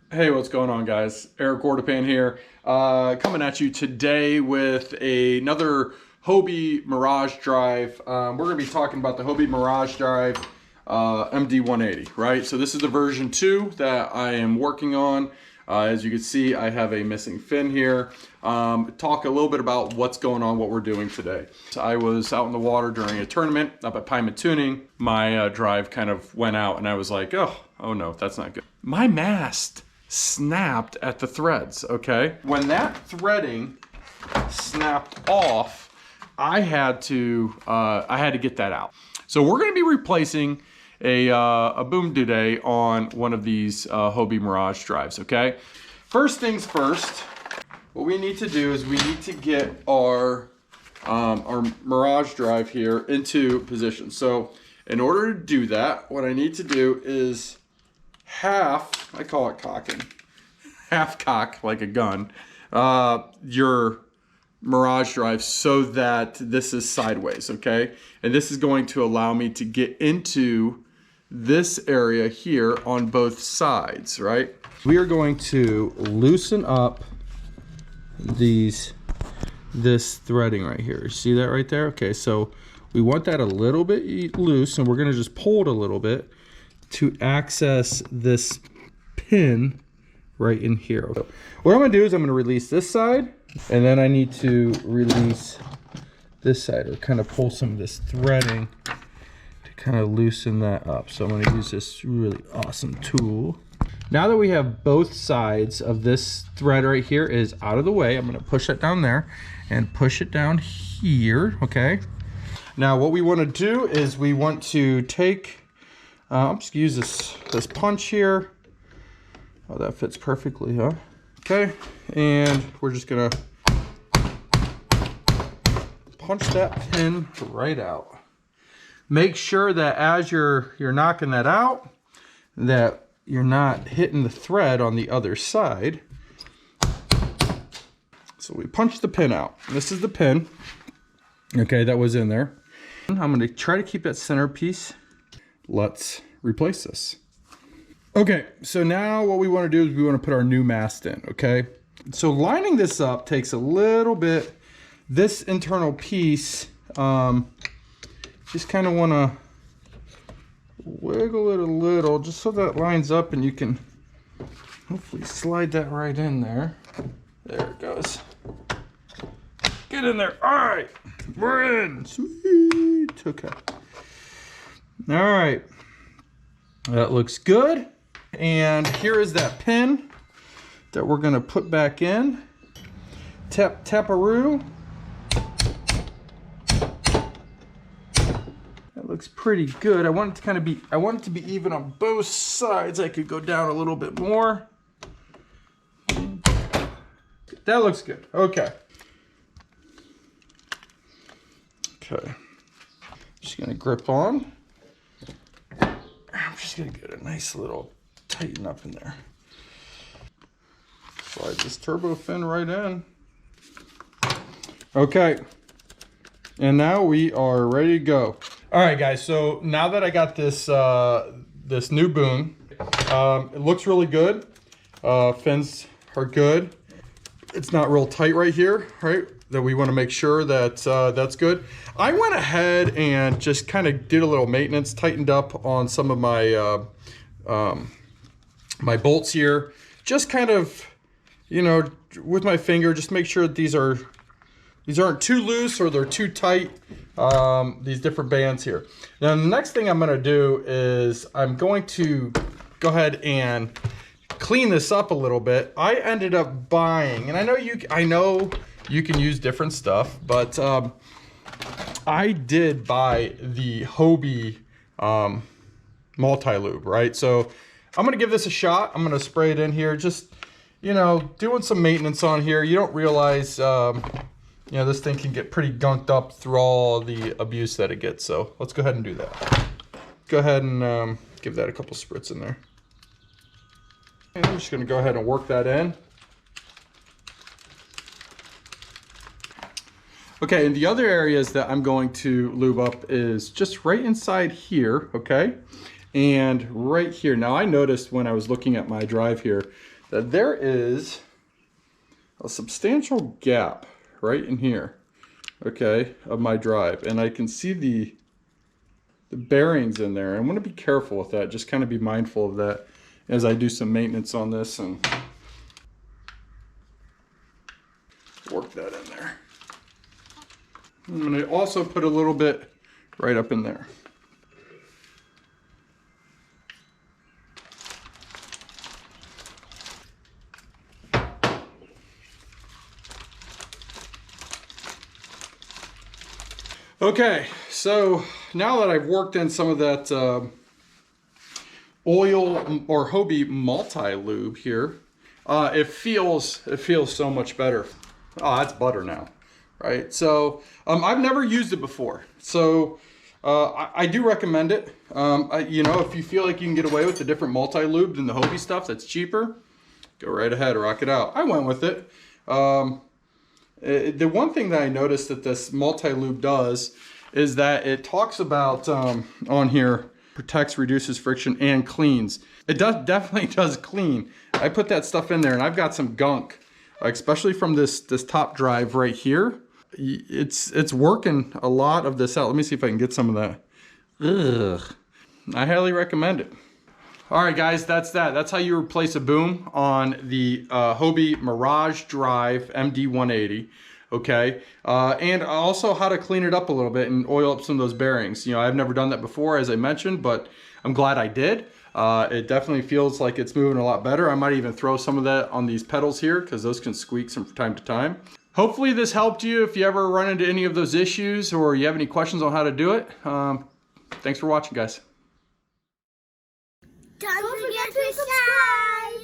Hey, what's going on, guys? Eric Gordepan here, coming at you today with another Hobie Mirage Drive. We're going to be talking about the Hobie Mirage Drive MD180, right? So this is the version 2 that I am working on. As you can see, I have a missing fin here. Talk a little bit about what's going on, what we're doing today. So I was out in the water during a tournament up at Pyman Tuning. My drive kind of went out and I was like, oh no, that's not good. My mast snapped at the threads, okay? When that threading snapped off, I had to get that out. So we're gonna be replacing a boom today on one of these Hobie Mirage drives, okay? First things first, what we need to do is we need to get our Mirage drive here into position. So in order to do that, what I need to do is I call it cocking, half cock like a gun, your Mirage drive so that this is sideways, okay? And this is going to allow me to get into this area here on both sides, right? We are going to loosen up this threading right here. See that right there? Okay, so we want that a little bit loose, and we're gonna just pull it a little bit to access this pin right in here. So what I'm gonna do is I'm gonna release this side, and then I need to release this side, or kind of pull some of this threading to kind of loosen that up. So I'm gonna use this really awesome tool. Now that we have both sides of this thread right here is out of the way, I'm gonna push it down there and push it down here, okay? Now what we wanna do is we want to take, I'm just gonna use this punch here. Oh, that fits perfectly, huh? Okay, and we're just gonna punch that pin right out. Make sure that as you're knocking that out, that you're not hitting the thread on the other side. So we punch the pin out. This is the pin, okay, that was in there. I'm gonna try to keep that center piece. Let's replace this. Okay, so now what we want to do is we want to put our new mast in, okay? So lining this up takes a little bit. This internal piece, just kind of want to wiggle it a little just so that lines up, and you can hopefully slide that right in there. There it goes. Get in there. All right, we're in. Sweet. Okay. All right. That looks good. And here is that pin that we're going to put back in. Tap-a-roo. That looks pretty good. I want it to be even on both sides. I could go down a little bit more. That looks good. Okay. Okay. Just going to grip on. I'm just going to get a nice little tighten up in there. Slide this turbo fin right in. Okay. And now we are ready to go. All right, guys. So now that I got this this new boom, it looks really good. Fins are good. It's not real tight right here, right? That we want to make sure that that's good. I went ahead and just kind of did a little maintenance, tightened up on some of my my bolts here. Just kind of, you know, with my finger, just make sure that these aren't too loose or they're too tight. These different bands here. Now the next thing I'm going to do is I'm going to go ahead and clean this up a little bit. I ended up buying, and I know you can use different stuff, but I did buy the Hobie multi-lube, right? So I'm gonna give this a shot. I'm gonna spray it in here, just, you know, doing some maintenance on here. You don't realize, you know, this thing can get pretty gunked up through all the abuse that it gets. So let's go ahead and do that. Go ahead and give that a couple spritz in there. And I'm just gonna go ahead and work that in. Okay, and the other areas that I'm going to lube up is just right inside here, okay? And right here. Now I noticed when I was looking at my drive here that there is a substantial gap right in here, okay, of my drive. And I can see the bearings in there. I want to be careful with that, just kind of be mindful of that as I do some maintenance on this and work that in there. I'm going to also put a little bit right up in there. Okay, so now that I've worked in some of that oil or Hobie multi-lube here, it feels so much better. Oh, that's butter now, right? So I've never used it before, so I do recommend it. You know, if you feel like you can get away with the different multi-lube than the Hobie stuff that's cheaper, go right ahead, rock it out. I went with it. The one thing that I noticed that this multi-lube does is that it talks about on here, protects, reduces friction, and cleans. It definitely does clean. I put that stuff in there and I've got some gunk, especially from this top drive right here. It's working a lot of this out. Let me see if I can get some of that. Ugh. I highly recommend it. All right, guys, that's that. That's how you replace a boom on the Hobie Mirage Drive MD180, okay? And also how to clean it up a little bit and oil up some of those bearings. You know, I've never done that before, as I mentioned, but I'm glad I did. It definitely feels like it's moving a lot better. I might even throw some of that on these pedals here because those can squeak from time to time. Hopefully this helped you if you ever run into any of those issues or you have any questions on how to do it. Thanks for watching, guys. Don't forget to subscribe!